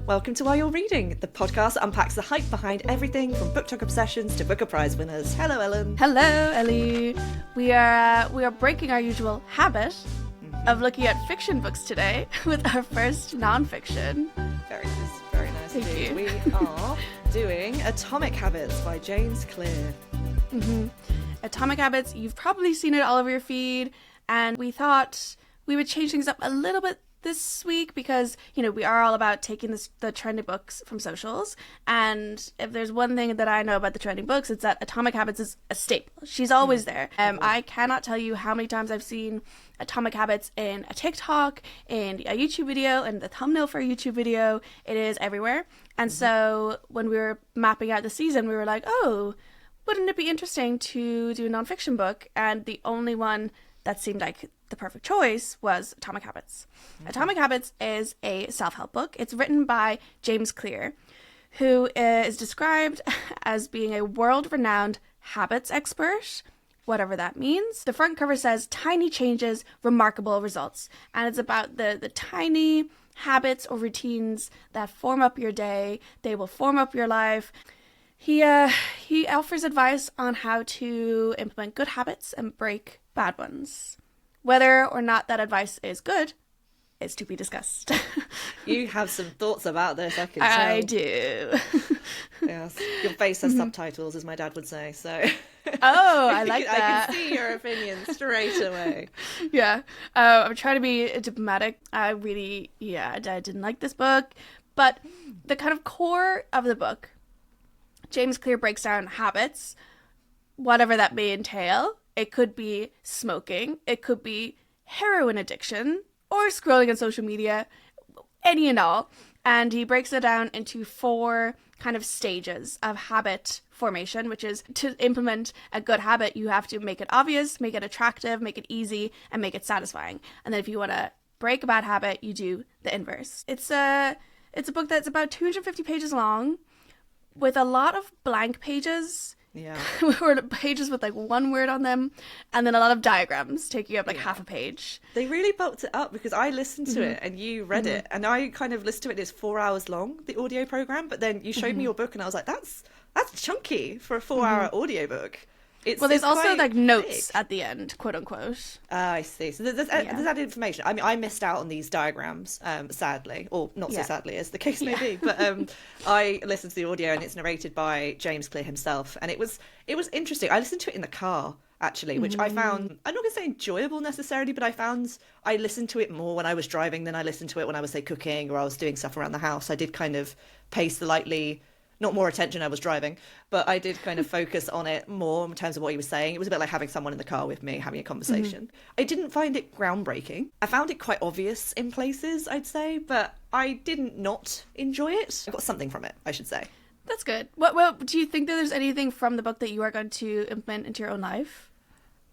Welcome to While You're Reading, the podcast that unpacks the hype behind everything from book talk obsessions to Booker Prize winners. Hello, Ellen. Hello, Ellie. We are breaking our usual habit of looking at fiction books today with our first non-fiction. Very nice Thank indeed. you. We are doing Atomic Habits by James Clear. Atomic Habits, you've probably seen it all over your feed, and we thought we would change things up a little bit this week because, you know, we are all about taking the trending books from socials, and if there's one thing that I know about the trending books, it's that Atomic Habits is a staple. She's always there. I cannot tell you how many times I've seen Atomic Habits in a TikTok, in a YouTube video, in the thumbnail for a YouTube video. It is everywhere. And so when we were mapping out the season, we were like, oh, wouldn't it be interesting to do a nonfiction book? And the only one that seemed like the perfect choice was Atomic Habits. Atomic Habits is a self-help book. It's written by James Clear, who is described as being a world-renowned habits expert, whatever that means. The front cover says, "Tiny changes, remarkable results." And it's about the tiny habits or routines that form up your day. They will form up your life. He offers advice on how to implement good habits and break bad ones. Whether or not that advice is good is to be discussed. You have some thoughts about this, I can tell. I do. Yes. Your face has subtitles, as my dad would say, so... Oh, I like that. I can see your opinion straight away. Yeah. I'm trying to be diplomatic. I didn't like this book. But the kind of core of the book, James Clear breaks down habits, whatever that may entail. It could be smoking, it could be heroin addiction, or scrolling on social media, any and all. And he breaks it down into 4 kind of stages of habit formation, which is to implement a good habit, you have to make it obvious, make it attractive, make it easy, and make it satisfying. And then if you want to break a bad habit, you do the inverse. It's a book that's about 250 pages long, with a lot of blank pages. Yeah. Or pages with like one word on them, and then a lot of diagrams taking up like half a page. They really bulked it up because I listened to it and you read it, and I kind of listened to it. It's 4 hours long, the audio program, but then you showed me your book and I was like, that's chunky for a 4-hour audiobook. There's also like notes at the end, quote unquote. I see. So there's added information. I mean, I missed out on these diagrams, sadly, or not so sadly, as the case may be. But I listened to the audio, and it's narrated by James Clear himself, and it was interesting. I listened to it in the car, actually, which I found, I'm not going to say enjoyable necessarily, but I listened to it more when I was driving than I listened to it when I was, say, cooking or I was doing stuff around the house. I did kind of pay slightly. Not more attention, I was driving, but I did kind of focus on it more in terms of what he was saying. It was a bit like having someone in the car with me, having a conversation. I didn't find it groundbreaking. I found it quite obvious in places, I'd say, but I didn't not enjoy it. I got something from it, I should say. That's good. Well, do you think that there's anything from the book that you are going to implement into your own life?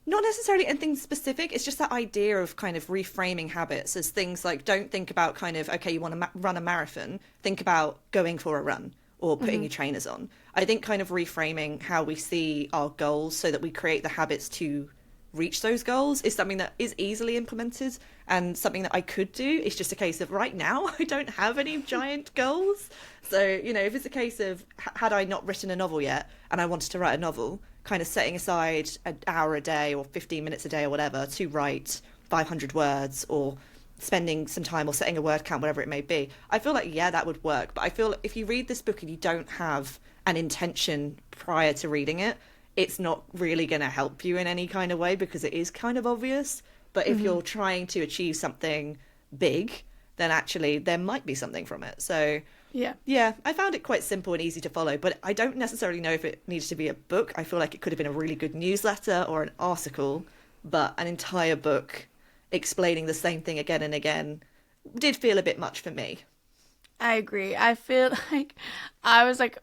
Not necessarily anything specific. It's just that idea of kind of reframing habits as things like, don't think about kind of, okay, you want to run a marathon. Think about going for a run. Or putting your trainers on. I think kind of reframing how we see our goals so that we create the habits to reach those goals is something that is easily implemented and something that I could do. It's just a case of right now, I don't have any giant goals. So, you know, if it's a case of had I not written a novel yet and I wanted to write a novel, kind of setting aside an hour a day or 15 minutes a day or whatever to write 500 words or spending some time or setting a word count, whatever it may be, I feel like, yeah, that would work. But I feel like if you read this book and you don't have an intention prior to reading it, it's not really going to help you in any kind of way because it is kind of obvious. But if you're trying to achieve something big, then actually there might be something from it. So yeah, I found it quite simple and easy to follow, but I don't necessarily know if it needs to be a book. I feel like it could have been a really good newsletter or an article, but an entire book explaining the same thing again and again did feel a bit much for me. I agree. I feel like I was like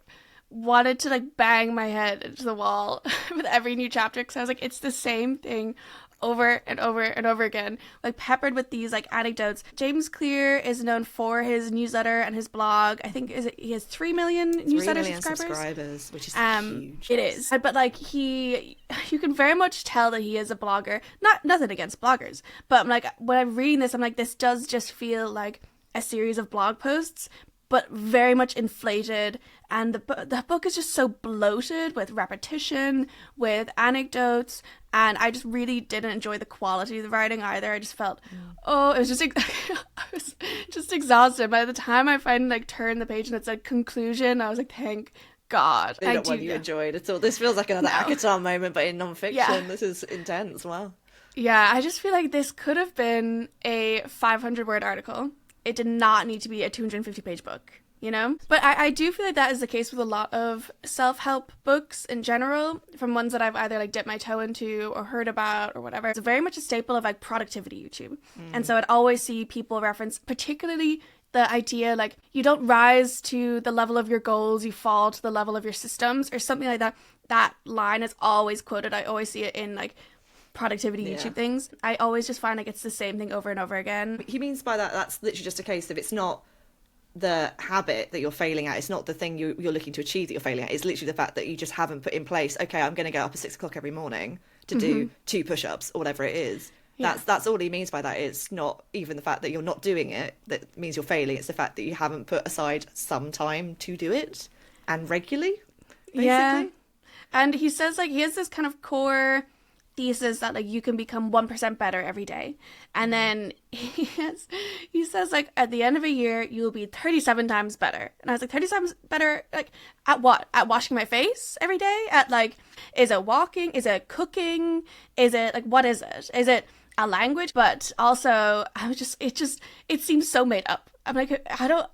wanted to like bang my head into the wall with every new chapter because I was like, it's the same thing over and over and over again, like peppered with these like anecdotes. James Clear is known for his newsletter and his blog. I think he has 3 million newsletter subscribers, which is huge. It is, but like you can very much tell that he is a blogger. Nothing against bloggers, but I'm like when I'm reading this, I'm like, this does just feel like a series of blog posts but very much inflated. And the book is just so bloated with repetition, with anecdotes, and I just really didn't enjoy the quality of the writing either. I just felt, it was just, I was just exhausted. By the time I finally turned the page and it said conclusion, I was like, thank God. Not one you enjoyed at all. This feels like another Akatar moment, but in non-fiction. Yeah. This is intense. Wow. Yeah, I just feel like this could have been a 500-word article. It did not need to be a 250-page book, you know? But I do feel like that is the case with a lot of self-help books in general, from ones that I've either dipped my toe into or heard about or whatever. It's very much a staple of productivity YouTube. And so I'd always see people reference particularly the idea you don't rise to the level of your goals, you fall to the level of your systems or something like that. That line is always quoted. I always see it in productivity YouTube things. I always just find it's the same thing over and over again. He means by that's literally just a case of it's not the habit that you're failing at, it's not the thing you're looking to achieve that you're failing at, it's literally the fact that you just haven't put in place, okay, I'm going to get up at 6 o'clock every morning to do 2 push-ups or whatever it is. That's all he means by that. It's not even the fact that you're not doing it that means you're failing, it's the fact that you haven't put aside some time to do it, and regularly, basically. Yeah. And he says he has this kind of core thesis that you can become 1% better every day, and then he says at the end of a year you'll be 37 times better. And I was 37 better at what? At washing my face every day? At is it walking? Is it cooking? Is it what is it? Is it a language? But also it seems so made up. I'm I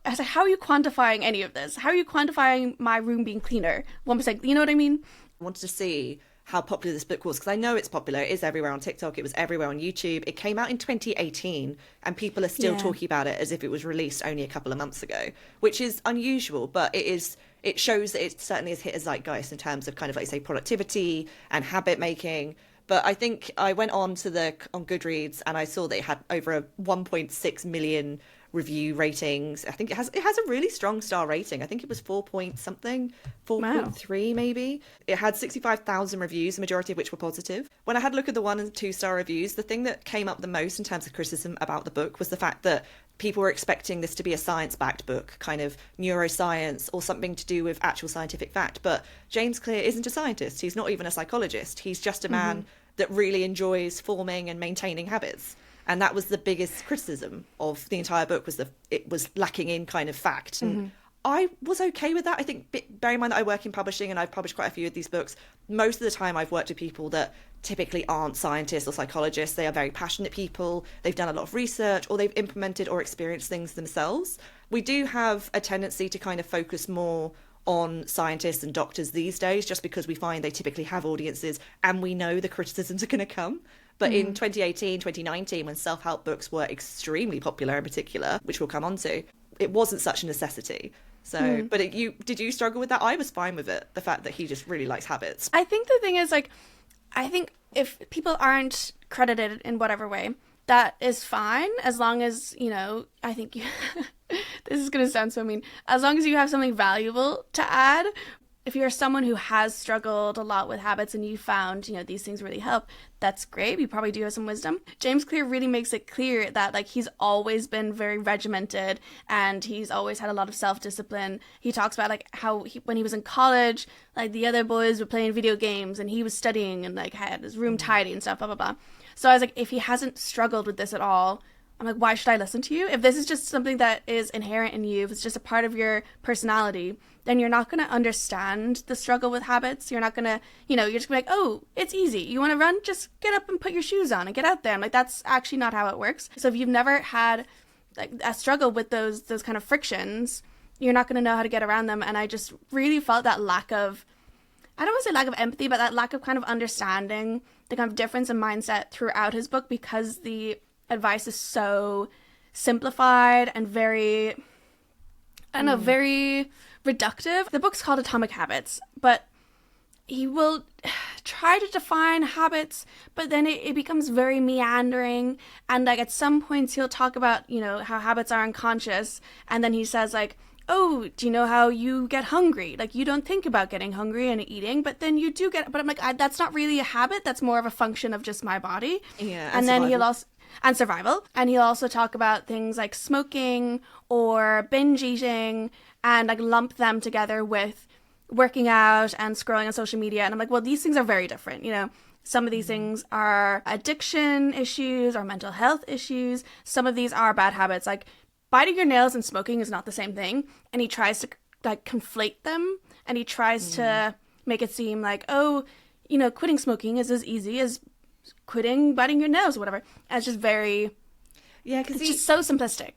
was how are you quantifying any of this? How are you quantifying my room being cleaner 1%? You know what I mean? I wanted to see how popular this book was, because I know it's popular. It is everywhere on TikTok. It was everywhere on YouTube. It came out in 2018 and people are still talking about it as if it was released only a couple of months ago, which is unusual, but it shows that it certainly has hit a zeitgeist in terms of say productivity and habit making. But I think I went on Goodreads and I saw that it had over a 1.6 million review ratings. I think it has a really strong star rating. I think it was 4 point something, 4.3 maybe. It had 65,000 reviews, the majority of which were positive. When I had a look at the 1 and 2 star reviews, the thing that came up the most in terms of criticism about the book was the fact that people were expecting this to be a science-backed book, kind of neuroscience or something to do with actual scientific fact. But James Clear isn't a scientist. He's not even a psychologist. He's just a man that really enjoys forming and maintaining habits. And that was the biggest criticism of the entire book, was that it was lacking in kind of fact. And I was okay with that. I think, bear in mind that I work in publishing and I've published quite a few of these books. Most of the time I've worked with people that typically aren't scientists or psychologists. They are very passionate people. They've done a lot of research, or they've implemented or experienced things themselves. We do have a tendency to kind of focus more on scientists and doctors these days, just because we find they typically have audiences and we know the criticisms are going to come. But in 2018, 2019, when self-help books were extremely popular in particular, which we'll come on to, it wasn't such a necessity. So, but did you struggle with that? I was fine with it, the fact that he just really likes habits. I think the thing is, I think if people aren't credited in whatever way, that is fine, as long as, I think you... this is going to sound so mean. As long as you have something valuable to add. If you're someone who has struggled a lot with habits and you found, these things really help, that's great. You probably do have some wisdom. James Clear really makes it clear that he's always been very regimented and he's always had a lot of self-discipline. He talks about how when he was in college, the other boys were playing video games and he was studying and had his room tidy and stuff, blah, blah, blah. So I was if he hasn't struggled with this at all, I'm why should I listen to you? If this is just something that is inherent in you, if it's just a part of your personality, then you're not going to understand the struggle with habits. You're not going to, you're just going to be oh, it's easy. You want to run? Just get up and put your shoes on and get out there. I'm that's actually not how it works. So if you've never had a struggle with those kind of frictions, you're not going to know how to get around them. And I just really felt that lack of, I don't want to say lack of empathy, but that lack of kind of understanding the kind of difference in mindset throughout his book, because the advice is so simplified and very, I don't know, very reductive. The book's called Atomic Habits, but he will try to define habits, but then it becomes very meandering. And at some points he'll talk about, how habits are unconscious. And then he says oh, do you know how you get hungry? You don't think about getting hungry and eating, but then you do get, but I'm that's not really a habit. That's more of a function of just my body. Yeah. And then and survival. And he'll also talk about things like smoking or binge eating and like lump them together with working out and scrolling on social media. And I'm like, well, these things are very different. You know, some of these things are addiction issues or mental health issues. Some of these are bad habits. Like biting your nails and smoking is not the same thing. And he tries to like conflate them, and he tries to make it seem like, oh, you know, quitting smoking is as easy as quitting biting your nails or whatever. And it's just very, it's just so simplistic.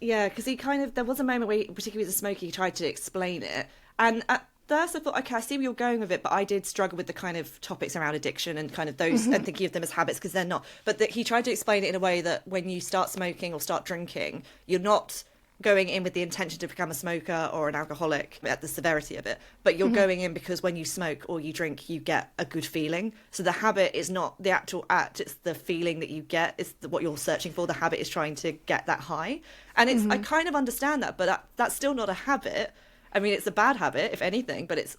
Yeah, because he kind of, there was a moment where, particularly with the smoking, he tried to explain it. And at first I thought, okay, I see where you're going with it, but I did struggle with the kind of topics around addiction and kind of those, and thinking of them as habits, because they're not. But he tried to explain it in a way that when you start smoking or start drinking, you're not going in with the intention to become a smoker or an alcoholic at the severity of it, but you're going in because when you smoke or you drink, you get a good feeling. So the habit is not the actual act, it's the feeling that you get, is what you're searching for. The habit is trying to get that high. And it's I kind of understand that, but that's still not a habit. I mean, it's a bad habit, if anything, but it's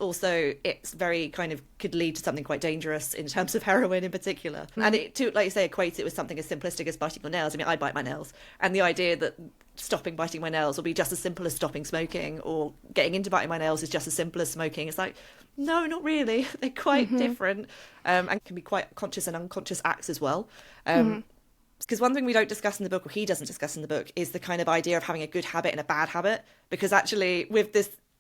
very kind of could lead to something quite dangerous in terms of heroin in particular. And it, to, like you say, equates it with something as simplistic as biting your nails. I mean, I bite my nails. And the idea that stopping biting my nails will be just as simple as stopping smoking, or getting into biting my nails is just as simple as smoking. It's like, no, not really. They're quite different, and can be quite conscious and unconscious acts as well. Because one thing we don't discuss in the book, or he doesn't discuss in the book, is the kind of idea of having a good habit and a bad habit. Because actually, with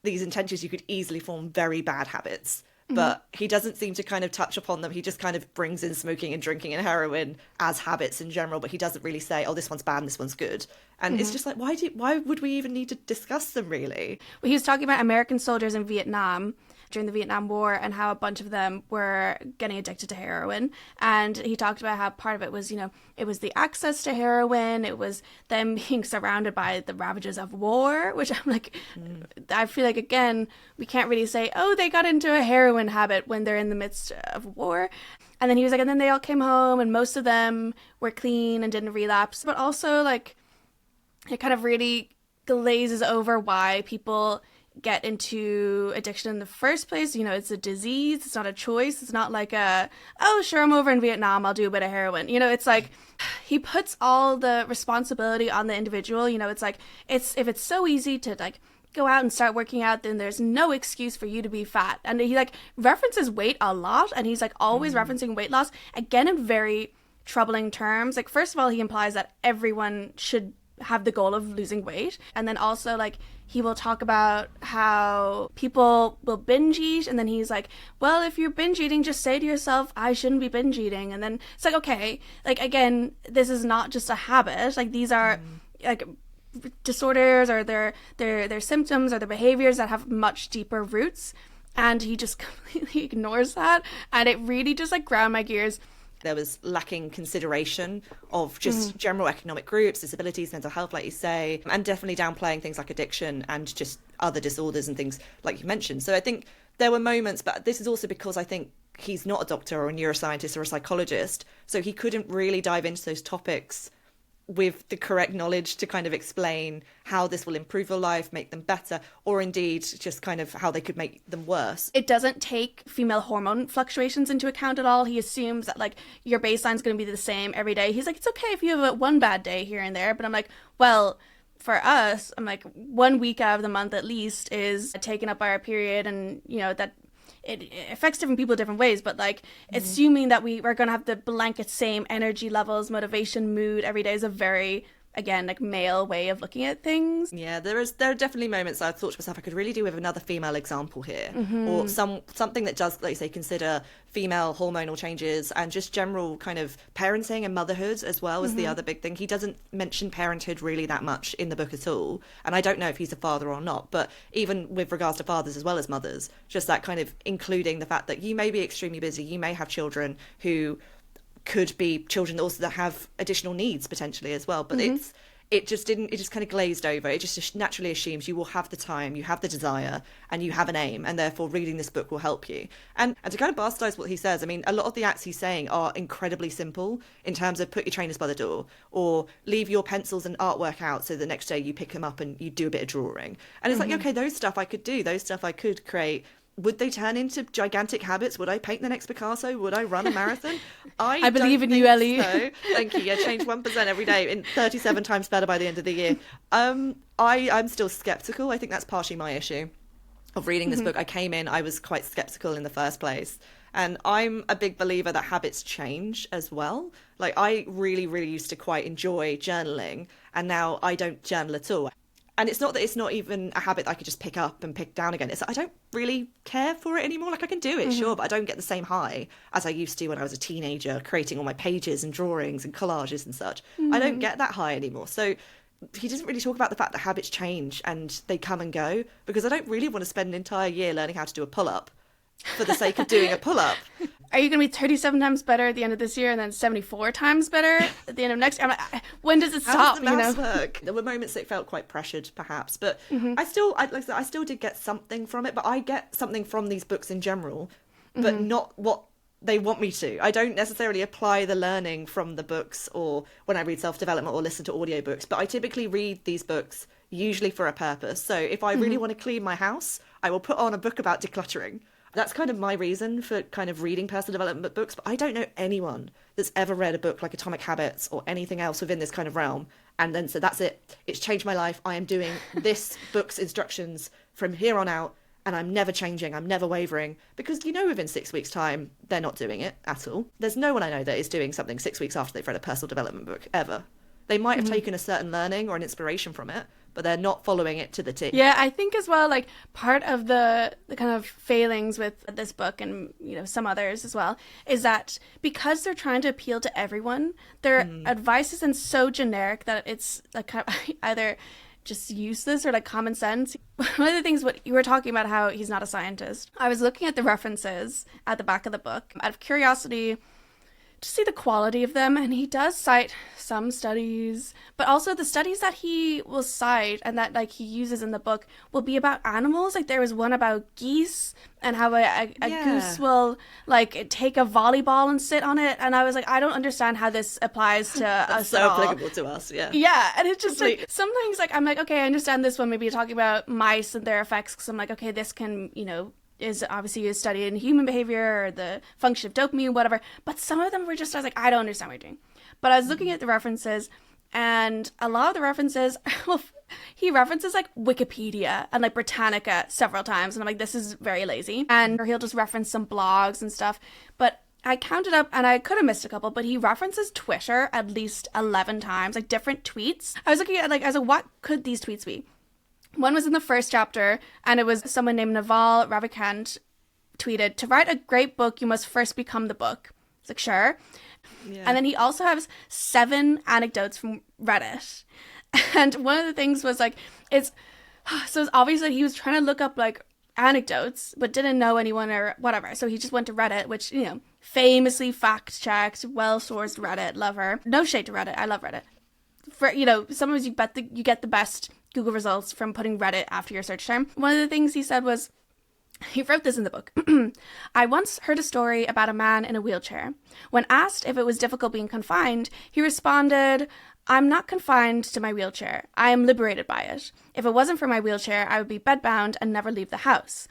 these intentions, you could easily form very bad habits. But he doesn't seem to kind of touch upon them. He just kind of brings in smoking and drinking and heroin as habits in general, but he doesn't really say, oh, this one's bad and this one's good. And it's just like, why would we even need to discuss them, really? Well, he was talking about American soldiers in Vietnam during the Vietnam War and how a bunch of them were getting addicted to heroin. And he talked about how part of it was, you know, it was the access to heroin, it was them being surrounded by the ravages of war, which I'm like, I feel like, again, we can't really say, oh, they got into a heroin habit when they're in the midst of war. And then he was like, and then they all came home and most of them were clean and didn't relapse. But also, like, it kind of really glazes over why people get into addiction in the first place. You know, it's a disease, it's not a choice. It's not like oh, sure, I'm over in Vietnam, I'll do a bit of heroin. You know, it's like he puts all the responsibility on the individual. You know, it's like, if it's so easy to like go out and start working out, then there's no excuse for you to be fat. And he like references weight a lot, and he's like always referencing weight loss, again in very troubling terms. Like, first of all, he implies that everyone should have the goal of losing weight, and then also like he will talk about how people will binge eat, and then he's like, well, if you're binge eating, just say to yourself, I shouldn't be binge eating. And then it's like, okay, like, again, this is not just a habit. Like, these are like disorders, or their symptoms, or their behaviors that have much deeper roots, and he just completely ignores that, and it really just like ground my gears. There was lacking consideration of just general economic groups, disabilities, mental health, like you say, and definitely downplaying things like addiction and just other disorders and things like you mentioned. So I think there were moments, but this is also because I think he's not a doctor or a neuroscientist or a psychologist, so he couldn't really dive into those topics with the correct knowledge to kind of explain how this will improve your life, make them better, or indeed just kind of how they could make them worse. It doesn't take female hormone fluctuations into account at all. He assumes that like your baseline's going to be the same every day. He's like, it's okay if you have one bad day here and there. But I'm like, well, for us, I'm like, 1 week out of the month at least is taken up by our period, and you know that it affects different people different ways, but like assuming that we are going to have the blanket same energy levels, motivation, mood every day is a very, again, like male way of looking at things. Yeah, there are definitely moments I thought to myself, I could really do with another female example here, or something that does, like you say, consider female hormonal changes and just general kind of parenting and motherhood as well as the other big thing. He doesn't mention parenthood really that much in the book at all, and I don't know if he's a father or not, but even with regards to fathers as well as mothers, just that kind of including the fact that you may be extremely busy, you may have children who could be children also that have additional needs potentially as well, but it just kind of glazed over. It just naturally assumes you will have the time, you have the desire, and you have an aim, and therefore reading this book will help you. And to kind of bastardize what he says, I mean, a lot of the acts he's saying are incredibly simple in terms of put your trainers by the door, or leave your pencils and artwork out so the next day you pick them up and you do a bit of drawing. And it's like, okay, those stuff I could do, those stuff I could create would they turn into gigantic habits? Would I paint the next Picasso? Would I run a marathon? I believe in you, Ellie. So. Thank you. Yeah, change 1% every day in 37 times better by the end of the year. I'm still skeptical. I think that's partially my issue of reading this book. I came in, I was quite skeptical in the first place. And I'm a big believer that habits change as well. Like, I really, really used to quite enjoy journaling, and now I don't journal at all. And it's not that it's not even a habit that I could just pick up and pick down again. It's that I don't really care for it anymore. Like, I can do it, sure, but I don't get the same high as I used to when I was a teenager, creating all my pages and drawings and collages and such. I don't get that high anymore. So he doesn't really talk about the fact that habits change and they come and go, because I don't really want to spend an entire year learning how to do a pull-up for the sake of doing a pull-up. Are you going to be 37 times better at the end of this year and then 74 times better at the end of next year? I'm like, when does it stop? How does the maths work? There were moments that felt quite pressured, perhaps, but I still did get something from it. But I get something from these books in general, but not what they want me to. I don't necessarily apply the learning from the books or when I read self-development or listen to audiobooks, but I typically read these books usually for a purpose. So if I really want to clean my house, I will put on a book about decluttering. That's kind of my reason for kind of reading personal development books, but I don't know anyone that's ever read a book like Atomic Habits or anything else within this kind of realm and then said, that's it, it's changed my life, I am doing this book's instructions from here on out, and I'm never changing, I'm never wavering, because within 6 weeks' time, they're not doing it at all. There's no one I know that is doing something 6 weeks after they've read a personal development book, ever. They might have taken a certain learning or an inspiration from it, but they're not following it to the T. Yeah, I think as well, like, part of the kind of failings with this book and, some others as well, is that because they're trying to appeal to everyone, their advice isn't so generic that it's like kind of either just useless or like common sense. One of the things, what you were talking about, how he's not a scientist. I was looking at the references at the back of the book out of curiosity to see the quality of them, and he does cite some studies, but also the studies that he will cite and that like he uses in the book will be about animals. Like there was one about geese and how a goose will like take a volleyball and sit on it, and I was like, I don't understand how this applies to us so at all. applicable to us. Yeah, and it's just like sometimes like I'm like, okay, I understand this one, maybe talking about mice and their effects, because I'm like, okay, this can is obviously a study in human behavior or the function of dopamine, whatever. But some of them were just, I was like, I don't understand what you're doing. But I was looking at the references, and a lot of the references, well, he references like Wikipedia and like Britannica several times. And I'm like, this is very lazy. And or he'll just reference some blogs and stuff. But I counted up, and I could have missed a couple, but he references Twitter at least 11 times, like different tweets. I was looking at I was like, what could these tweets be? One was in the first chapter, and it was someone named Naval Ravikant tweeted, "To write a great book, you must first become the book." It's like, sure. Yeah. And then he also has 7 anecdotes from Reddit. And one of the things was like, it's obvious that he was trying to look up like anecdotes, but didn't know anyone or whatever. So he just went to Reddit, which, famously fact-checked, well-sourced Reddit, love her. No shade to Reddit, I love Reddit. For, sometimes you get the best Google results from putting Reddit after your search term. One of the things he said was, he wrote this in the book, "I once heard a story about a man in a wheelchair. When asked if it was difficult being confined, he responded, 'I'm not confined to my wheelchair. I am liberated by it. If it wasn't for my wheelchair, I would be bedbound and never leave the house.'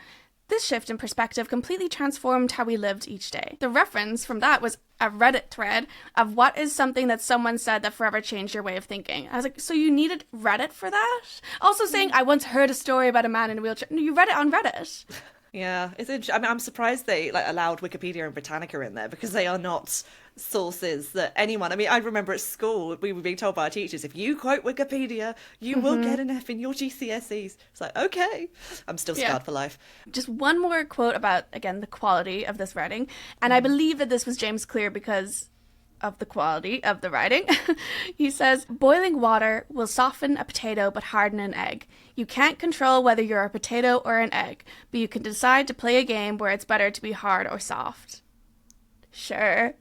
This shift in perspective completely transformed how we lived each day." The reference from that was a Reddit thread of what is something that someone said that forever changed your way of thinking. I was like, so you needed Reddit for that? Also saying, "I once heard a story about a man in a wheelchair." No, you read it on Reddit. Yeah, it's interesting. I mean, I'm surprised they allowed Wikipedia and Britannica in there, because they are not sources that anyone. I mean, I remember at school we were being told by our teachers, if you quote Wikipedia, you will get an F in your GCSEs. It's like, okay, I'm still scarred for life. Just one more quote about, again, the quality of this writing, and I believe that this was James Clear because of the quality of the writing. He says, "Boiling water will soften a potato but harden an egg. You can't control whether you're a potato or an egg, but you can decide to play a game where it's better to be hard or soft." Sure.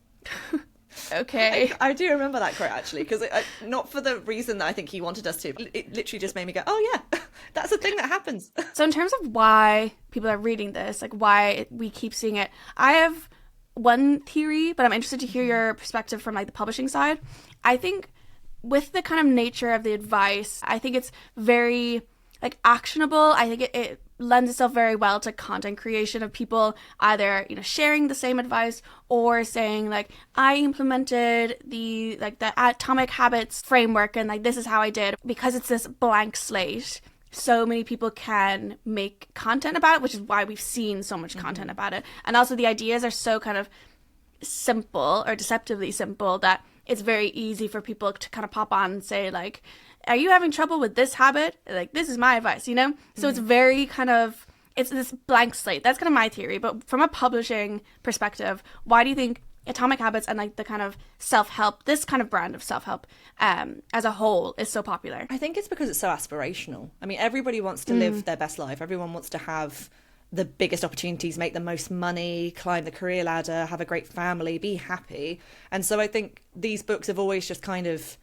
Okay. I do remember that quote, actually, because not for the reason that I think he wanted us to. It literally just made me go, oh yeah, that's a thing that happens. So in terms of why people are reading this, like why we keep seeing it, I have one theory, but I'm interested to hear your perspective from like the publishing side. I think with the kind of nature of the advice, I think it's very like actionable. I think it lends itself very well to content creation of people either, you know, sharing the same advice or saying like, I implemented the Atomic Habits framework and like this is how I did. Because it's this blank slate, so many people can make content about it, which is why we've seen so much content about it. And also the ideas are so kind of simple or deceptively simple that it's very easy for people to kind of pop on and say like, are you having trouble with this habit? Like, this is my advice, you know? So it's very kind of, it's this blank slate. That's kind of my theory. But from a publishing perspective, why do you think Atomic Habits and like the kind of self-help, this kind of brand of self-help as a whole is so popular? I think it's because it's so aspirational. I mean, everybody wants to live their best life. Everyone wants to have the biggest opportunities, make the most money, climb the career ladder, have a great family, be happy. And so I think these books have always just kind of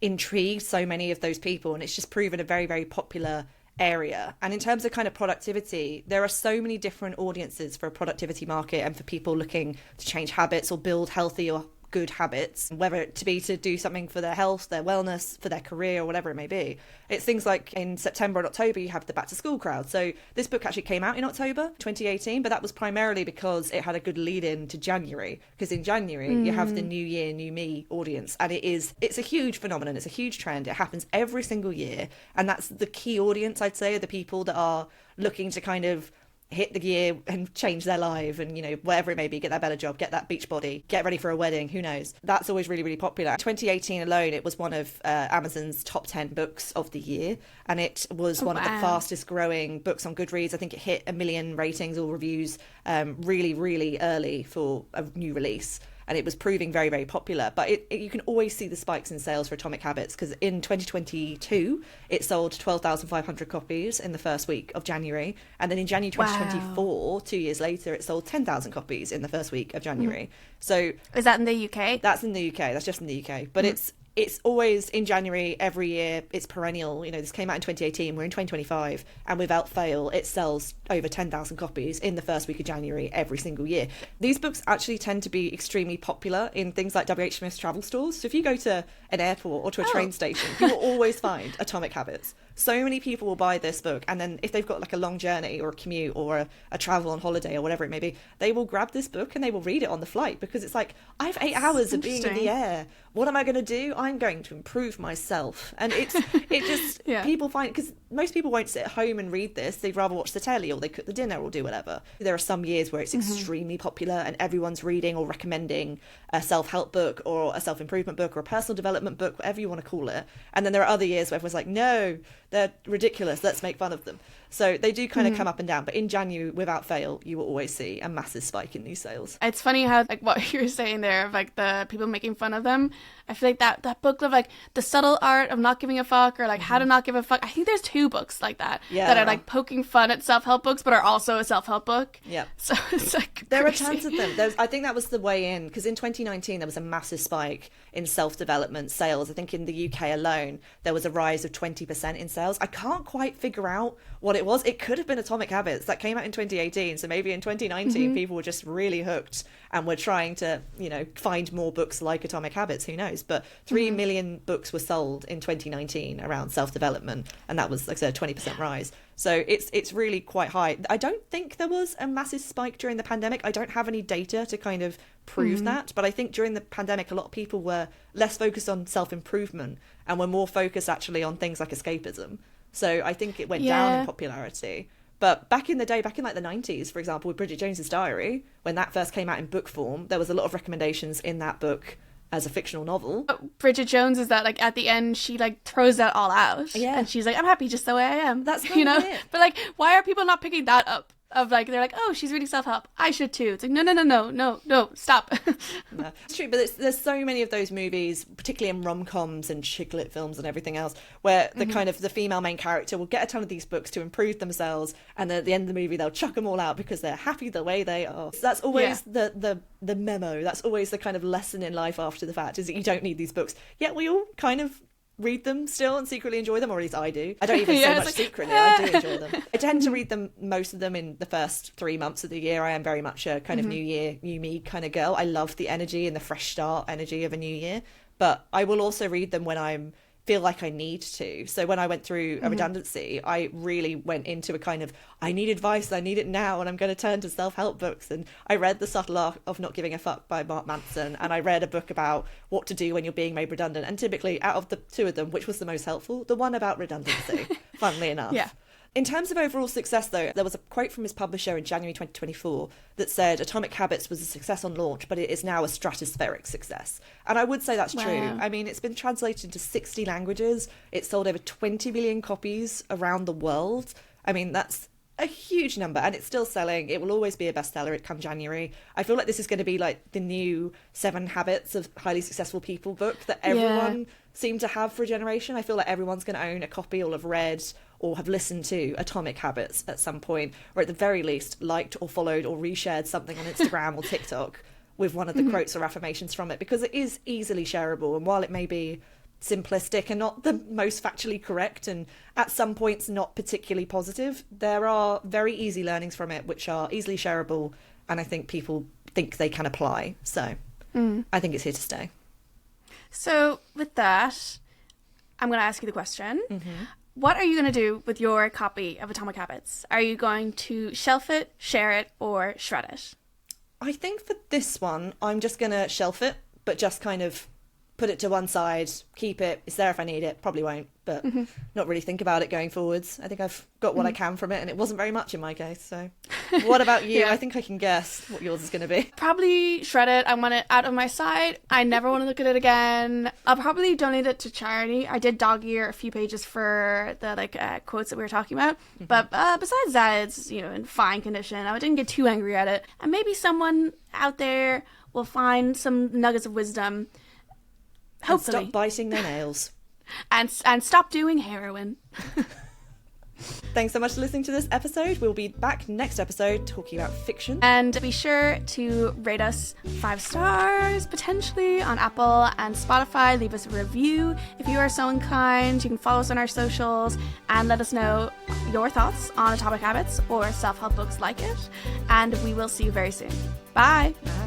intrigued so many of those people, and it's just proven a very, very popular area. And in terms of kind of productivity, there are so many different audiences for a productivity market and for people looking to change habits or build healthy or good habits, whether it to be to do something for their health, their wellness, for their career, or whatever it may be. It's things like in September and October you have the back to school crowd. So this book actually came out in October 2018, but that was primarily because it had a good lead in to January, because in January you have the new year, new me audience, and it's a huge phenomenon, it's a huge trend, it happens every single year, and that's the key audience, I'd say, are the people that are looking to kind of hit the gear and change their life and, you know, whatever it may be, get that better job, get that beach body, get ready for a wedding, who knows. That's always really, really popular. 2018 alone, it was one of Amazon's top 10 books of the year, and it was one of the fastest growing books on Goodreads. I think it hit 1 million ratings or reviews really, really early for a new release. And it was proving very, very popular. But you can always see the spikes in sales for Atomic Habits, because in 2022, it sold 12,500 copies in the first week of January. And then in January 2024, 2 years later, it sold 10,000 copies in the first week of January. So is that in the UK? That's in the UK. That's just in the UK. But it's always in January every year. It's perennial. You know, this came out in 2018. We're in 2025, and without fail, it sells over 10,000 copies in the first week of January every single year. These books actually tend to be extremely popular in things like WH Smith's travel stores. So if you go to an airport or to a train station, you will always find Atomic Habits. So many people will buy this book, and then if they've got like a long journey or a commute or a travel on holiday or whatever it may be, they will grab this book and they will read it on the flight, because it's like, I have 8 hours of being in the air. What am I going to do? I'm going to improve myself. And it just people find, because most people won't sit at home and read this. They'd rather watch the telly, or they cook the dinner, or do whatever. There are some years where it's extremely popular and everyone's reading or recommending a self-help book or a self-improvement book or a personal development book, whatever you want to call it. And then there are other years where everyone's like, no, they're ridiculous, let's make fun of them. So they do kind of come up and down, but in January, without fail, you will always see a massive spike in these sales. It's funny how, like, what you were saying there of like the people making fun of them. I feel like that book of like The Subtle Art of Not Giving a Fuck, or like How to Not Give a Fuck. I think there's 2 books like that that are like poking fun at self-help books, but are also a self-help book. Yeah. So it's like there are tons of them. I think that was the way in, because in 2019 there was a massive spike in self-development sales. I think in the UK alone there was a rise of 20% in sales. I can't quite figure out what it was. It could have been Atomic Habits that came out in 2018. So maybe in 2019 people were just really hooked and were trying to, you know, find more books like Atomic Habits. Who knows? But 3 million books were sold in 2019 around self-development, and that was, like I said, a 20% rise. So it's really quite high. I don't think there was a massive spike during the pandemic. I don't have any data to kind of prove that, but I think during the pandemic a lot of people were less focused on self-improvement and were more focused actually on things like escapism. So I think it went down in popularity. But back in the day, back in like the 90s, for example, with Bridget Jones's Diary, when that first came out in book form, there was a lot of recommendations in that book as a fictional novel. Bridget Jones is that, like, at the end she like throws that all out, and she's like, I'm happy just the way I am. That's you know it. But like, why are people not picking that up? Of like, they're like, oh, she's reading self-help, I should too. It's like, no, stop. No, it's true, but there's so many of those movies, particularly in rom-coms and chick lit films and everything else, where the kind of the female main character will get a ton of these books to improve themselves, and then at the end of the movie they'll chuck them all out because they're happy the way they are. So that's always the memo. That's always the kind of lesson in life after the fact, is that you don't need these books. Yet we all kind of read them still and secretly enjoy them, or at least I do. I don't even say much secretly. I do enjoy them. I tend to read them, most of them, in the first 3 months of the year. I am very much a kind of new year, new me kind of girl. I love the energy and the fresh start energy of a new year. But I will also read them when I'm feel like I need to. So when I went through a redundancy, I really went into a kind of, I need advice, I need it now, and I'm going to turn to self-help books. And I read The Subtle Art of Not Giving a Fuck by Mark Manson, and I read a book about what to do when you're being made redundant. And typically, out of the two of them, which was the most helpful? The one about redundancy, funnily enough. Yeah. In terms of overall success, though, there was a quote from his publisher in January 2024 that said Atomic Habits was a success on launch, but it is now a stratospheric success. And I would say that's true. I mean, it's been translated into 60 languages. It's sold over 20 million copies around the world. I mean, that's a huge number, and it's still selling. It will always be a bestseller come January. I feel like this is going to be like the new 7 Habits of Highly Successful People book that everyone seemed to have for a generation. I feel like everyone's going to own a copy or have read or have listened to Atomic Habits at some point, or at the very least liked or followed or reshared something on Instagram or TikTok with one of the quotes or affirmations from it, because it is easily shareable. And while it may be simplistic and not the most factually correct, and at some points not particularly positive, there are very easy learnings from it which are easily shareable, and I think people think they can apply. So I think it's here to stay. So with that, I'm going to ask you the question. What are you going to do with your copy of Atomic Habits? Are you going to shelf it, share it, or shred it? I think for this one, I'm just going to shelf it, but just kind of put it to one side, keep it. It's there if I need it. Probably won't, but not really think about it going forwards. I think I've got what I can from it, and it wasn't very much in my case. So what about you? I think I can guess what yours is going to be. Probably shred it. I want it out of my sight. I never want to look at it again. I'll probably donate it to charity. I did dog ear a few pages for the quotes that we were talking about. But besides that, it's, in fine condition. I didn't get too angry at it. And maybe someone out there will find some nuggets of wisdom. Hopefully. And stop biting their nails. and stop doing heroin. Thanks so much for listening to this episode. We'll be back next episode talking about fiction. And be sure to rate us 5 stars, potentially, on Apple and Spotify. Leave us a review if you are so inclined. You can follow us on our socials and let us know your thoughts on Atomic Habits or self-help books like it. And we will see you very soon. Bye. Bye.